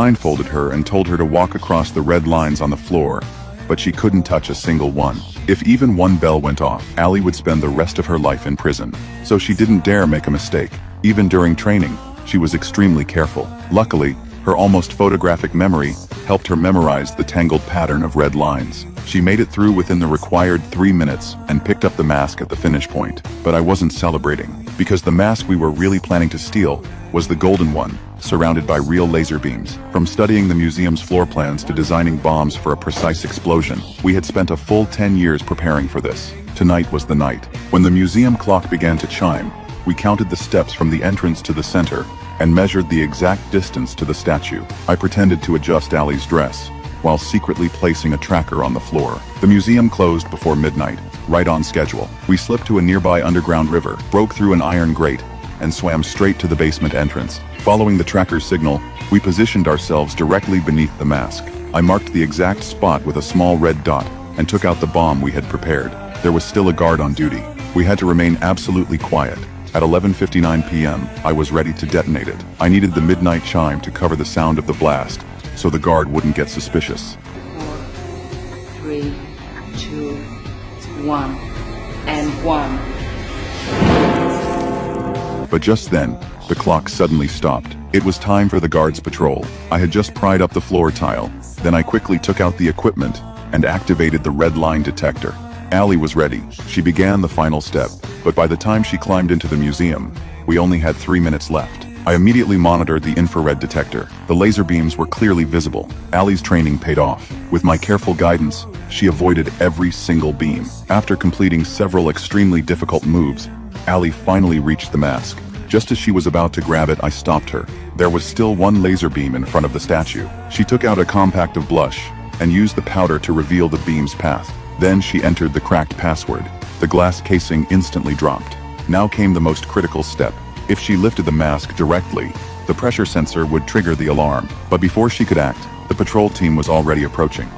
blindfolded her and told her to walk across the red lines on the floor, but she couldn't touch a single one. If even one bell went off, Allie would spend the rest of her life in prison. So she didn't dare make a mistake. Even during training, she was extremely careful. Luckily, her almost photographic memory helped her memorize the tangled pattern of red lines. She made it through within the required 3 minutes and picked up the mask at the finish point. But I wasn't celebrating, because the mask we were really planning to steal was the golden one, surrounded by real laser beams. From studying the museum's floor plans to designing bombs for a precise explosion, we had spent a full 10 years preparing for this. Tonight was the night. When the museum clock began to chime, we counted the steps from the entrance to the center and measured the exact distance to the statue. I pretended to adjust Allie's dress, while secretly placing a tracker on the floor. The museum closed before midnight, right on schedule. We slipped to a nearby underground river, broke through an iron grate, and swam straight to the basement entrance. Following the tracker's signal, we positioned ourselves directly beneath the mask. I marked the exact spot with a small red dot and took out the bomb we had prepared. There was still a guard on duty. We had to remain absolutely quiet. At 11:59 p.m., I was ready to detonate it. I needed the midnight chime to cover the sound of the blast, so the guard wouldn't get suspicious. 4, 3, 2, 1, and 1. But just then, the clock suddenly stopped. It was time for the guard's patrol. I had just pried up the floor tile. Then I quickly took out the equipment and activated the red line detector. Allie was ready. She began the final step, but by the time she climbed into the museum, we only had 3 minutes left. I immediately monitored the infrared detector. The laser beams were clearly visible. Allie's training paid off. With my careful guidance, she avoided every single beam. After completing several extremely difficult moves, Allie finally reached the mask. Just as she was about to grab it, I stopped her. There was still one laser beam in front of the statue. She took out a compact of blush and used the powder to reveal the beam's path. Then she entered the cracked password. The glass casing instantly dropped. Now came the most critical step. If she lifted the mask directly, the pressure sensor would trigger the alarm. But before she could act, the patrol team was already approaching.